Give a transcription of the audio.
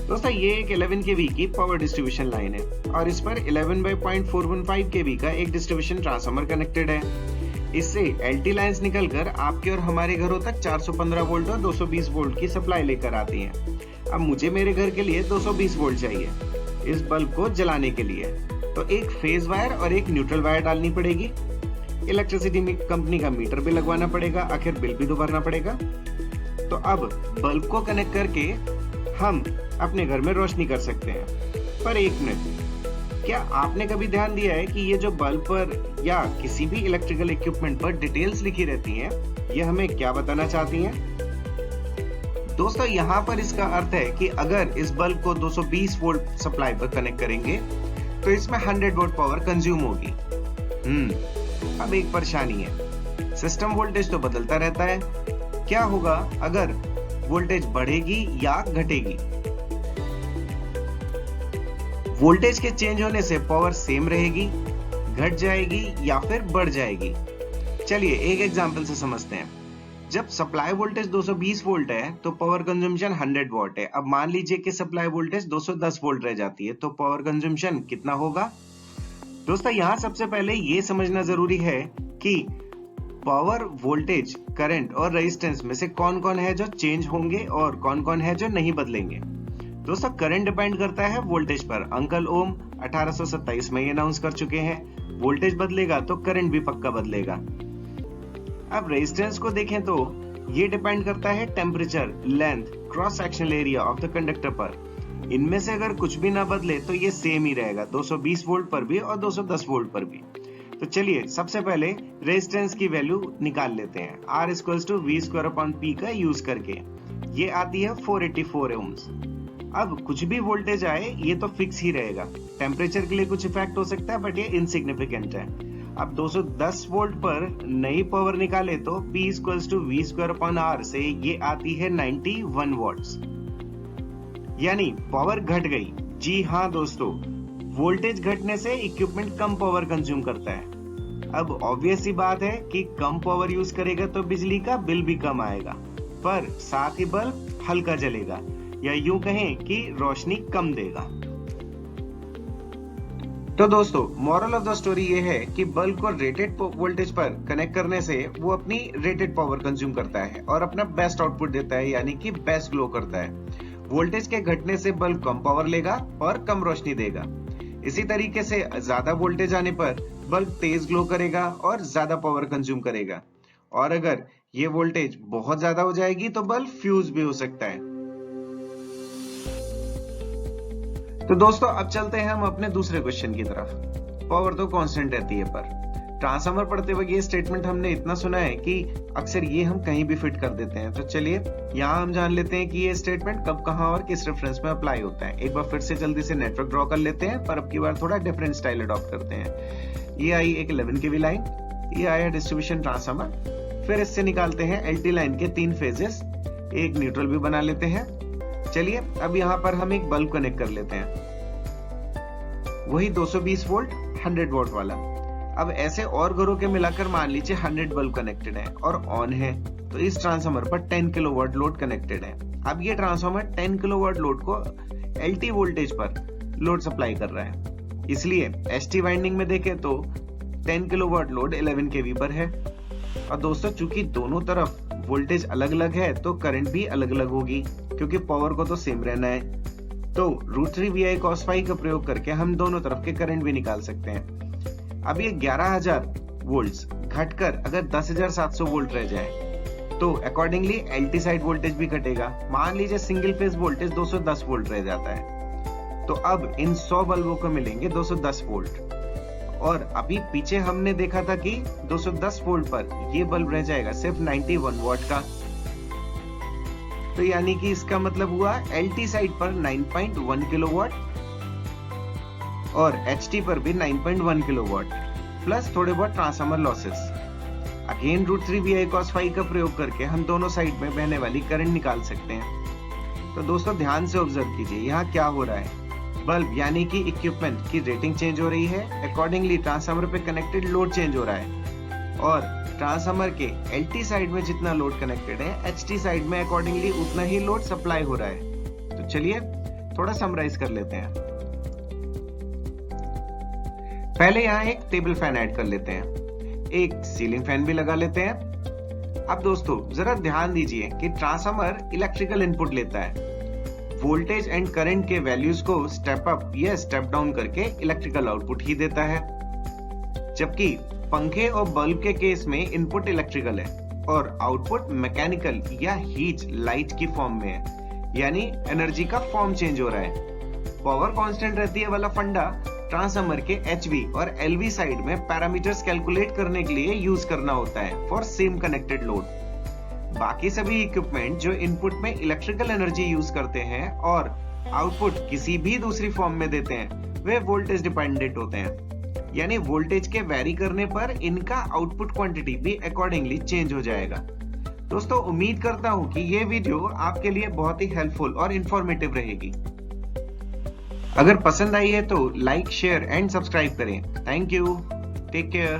दोस्तों ये एक 11 केवी की पावर डिस्ट्रीब्यूशन लाइन है और इस पर 11/0.415 केवी का एक डिस्ट्रीब्यूशन ट्रांसफार्मर कनेक्टेड है। इससे एलटी लाइंस निकलकर आपके और हमारे घरों तक 415 वोल्ट और 220 वोल्ट की सप्लाई लेकर आती हैं। अब मुझे मेरे घर के लिए 220 वोल्ट चाहिए इस बल्ब को जलाने के लिए, तो एक फेज वायर और एक न्यूट्रल वायर डालनी पड़ेगी। इलेक्ट्रिसिटी कंपनी का मीटर भी लगवाना पड़ेगा, आखिर बिल भी तो भरना पड़ेगा। तो अब बल्ब को कनेक्ट करके हम अपने घर में रोशनी कर सकते हैं। पर एक मिनट, क्या आपने कभी ध्यान दिया है कि ये जो बल्ब पर या किसी भी इलेक्ट्रिकल इक्विपमेंट पर डिटेल्स लिखी रहती हैं, ये हमें क्या बताना चाहती हैं? दोस्तों यहाँ पर इसका अर्थ है कि अगर इस बल्ब को 220 वोल्ट सप्लाई पर कनेक्ट करेंगे तो इसमें 100 वोल्ट पावर कंज्यूम होगी। अब एक परेशानी है, सिस्टम वोल्टेज तो बदलता रहता है। क्या होगा अगर वोल्टेज बढ़ेगी या घटेगी? वोल्टेज के चेंज होने से पावर सेम रहेगी, घट जाएगी या फिर बढ़ जाएगी? चलिए एक एग्जांपल से समझते हैं। जब सप्लाई वोल्टेज 220 वोल्ट है तो पावर कंजम्पशन 100 वॉट है। अब मान लीजिए कि सप्लाई वोल्टेज 210 वोल्ट रह जाती है, तो पावर कंजम्पशन कितना होगा? दोस्तों यहाँ सबसे पहले ये समझना जरूरी है कि पावर, वोल्टेज, करंट और रेजिस्टेंस में से कौन कौन है जो चेंज होंगे और कौन कौन है जो नहीं बदलेंगे। दोस्तों करंट डिपेंड करता है वोल्टेज पर। अंकल ओम 1827 में ये अनाउंस कर चुके हैं, वोल्टेज बदलेगा तो करंट भी पक्का बदलेगा। अब रेजिस्टेंस को देखें तो ये डिपेंड करता है temperature, length, cross sectional area of the conductor पर। इनमें से अगर कुछ भी ना बदले तो ये सेम ही रहेगा, 220 वोल्ट पर भी और 210 वोल्ट पर भी। तो चलिए सबसे पहले रेजिस्टेंस की वैल्यू निकाल लेते हैं, R = V² P का यूज करके। ये आती है 484 ओम्स। अब कुछ भी वोल्टेज आए ये तो फिक्स ही रहेगा। टेम्परेचर के लिए कुछ इफेक्ट हो सकता है बट ये इनसिग्निफिकेंट है। अब 210 वोल्ट पर नई पावर निकाले तो P = V² R से ये आती है 91 वॉट्स, यानी पावर घट गई। जी हाँ दोस्तों, वोल्टेज घटने से इक्विपमेंट कम पावर कंज्यूम करता है। अब ऑब्वियस सी बात है कि कम पावर यूज करेगा तो बिजली का बिल भी कम आएगा, पर साथ ही बल्ब हल्का जलेगा, या यूं कहें कि रोशनी कम देगा। तो दोस्तों मॉरल ऑफ द स्टोरी ये है कि बल्ब को रेटेड वोल्टेज पर कनेक्ट करने से वो अपनी रेटेड पावर कंज्यूम करता है और अपना बेस्ट आउटपुट देता है, यानी कि बेस्ट ग्लो करता है। वोल्टेज के घटने से बल्ब कम पावर लेगा और कम रोशनी देगा। इसी तरीके से ज्यादा वोल्टेज आने पर बल्ब तेज ग्लो करेगा और ज्यादा पावर कंज्यूम करेगा, और अगर ये वोल्टेज बहुत ज्यादा हो जाएगी तो बल्ब फ्यूज भी हो सकता है। तो दोस्तों अब चलते हैं हम अपने दूसरे क्वेश्चन की तरफ। पावर तो कांस्टेंट रहती है, पर ट्रांसफार्मर पढ़ते वक्त ये स्टेटमेंट हमने इतना सुना है कि अक्सर ये हम कहीं भी फिट कर देते हैं। तो चलिए यहाँ हम जान लेते हैं कि ये स्टेटमेंट कब, कहां और किस रेफरेंस में अप्लाई होता है। एक बार फिर से जल्दी से नेटवर्क ड्रॉ कर लेते हैं, पर अब की बार थोड़ा डिफरेंट स्टाइल अडॉप्ट करते हैं। ये आई एक 11 केवी लाइन, ये आया डिस्ट्रीब्यूशन ट्रांसफार्मर, फिर इससे निकालते हैं एलटी लाइन के 3 फेजेस, एक न्यूट्रल भी बना लेते हैं। चलिए अब यहाँ पर हम एक बल्ब कनेक्ट कर लेते हैं, वही 220 वोल्ट 100 वोल्ट वाला। अब ऐसे और घरों के मिलाकर मान लीजिए 100 बल्ब कनेक्टेड है और ऑन है, तो इस ट्रांसफार्मर पर 10 किलोवाट लोड कनेक्टेड है। अब ये ट्रांसफार्मर 10 किलोवाट लोड को एलटी वोल्टेज पर लोड सप्लाई कर रहा है, इसलिए एसटी वाइंडिंग में देखें तो 10 किलोवाट लोड 11 केवी पर है। और दोस्तों चूंकि दोनों तरफ वोल्टेज अलग अलग है तो करंट भी अलग अलग होगी, क्योंकि पावर को तो सेम रहना है। तो √3 VI cos phi का प्रयोग करके हम दोनों तरफ के करंट भी निकाल सकते हैं। अब ये 11,000 वोल्ट्स घटकर अगर 10,700 वोल्ट रह जाए तो अकॉर्डिंगली एलटी साइड वोल्टेज भी घटेगा। मान लीजिए सिंगल फेज वोल्टेज 210 वोल्ट रह जाता है, तो अब इन 100 बल्बों को मिलेंगे 210 वोल्ट, और अभी पीछे हमने देखा था कि 210 वोल्ट पर ये बल्ब रह जाएगा सिर्फ 91 वॉट का। तो यानी कि इसका मतलब हुआ एलटी साइड पर 9.1 किलोवाट और एचटी पर भी 9.1 किलोवाट, प्लस थोड़े बहुत transformer losses. Again √3 VI cos phi का प्रयोग करके हम दोनों साइड में बहने वाली करंट निकाल सकते हैं। तो दोस्तों ध्यान से ऑब्जर्व कीजिए यहाँ क्या हो रहा है। बल्ब यानी कि इक्विपमेंट की रेटिंग चेंज हो रही है, अकॉर्डिंगली ट्रांसफार्मर पे कनेक्टेड लोड चेंज हो रहा है, और ट्रांसफार्मर के एलटी साइड में जितना लोड कनेक्टेड है एचटी साइड में अकॉर्डिंगली उतना ही लोड सप्लाई हो रहा है। तो चलिए थोड़ा समराइज कर लेते हैं। पहले यहाँ एक टेबल फैन ऐड कर लेते हैं, एक सीलिंग फैन भी लगा लेते हैं। अब दोस्तों जरा ध्यान दीजिए कि ट्रांसफार्मर इलेक्ट्रिकल इनपुट लेता है, वोल्टेज एंड करंट के वैल्यूज को स्टेप अप या स्टेप डाउन करके इलेक्ट्रिकल आउटपुट ही देता है। जबकि पंखे और बल्ब के केस में इनपुट इलेक्ट्रिकल है और आउटपुट मैकेनिकल या हीट लाइट की फॉर्म में है, यानी एनर्जी का फॉर्म चेंज हो रहा है। पावर कांस्टेंट रहती है वाला फंडा ट्रांसफार्मर के HV और LV साइड में पैरामीटर्स कैलकुलेट करने के लिए यूज करना होता है फॉर सेम कनेक्टेड लोड। बाकी सभी इक्विपमेंट जो इनपुट में इलेक्ट्रिकल एनर्जी यूज करते हैं और आउटपुट किसी भी दूसरी फॉर्म में देते हैं, वे वोल्टेज डिपेंडेंट होते हैं, यानी वोल्टेज के वेरी करने पर इनका आउटपुट क्वांटिटी भी अकॉर्डिंगली चेंज हो जाएगा। दोस्तों उम्मीद करता हूं कि ये वीडियो आपके लिए बहुत ही हेल्पफुल और इंफॉर्मेटिव रहेगी। अगर पसंद आई है तो लाइक, शेयर एंड सब्सक्राइब करें। Thank you, take care.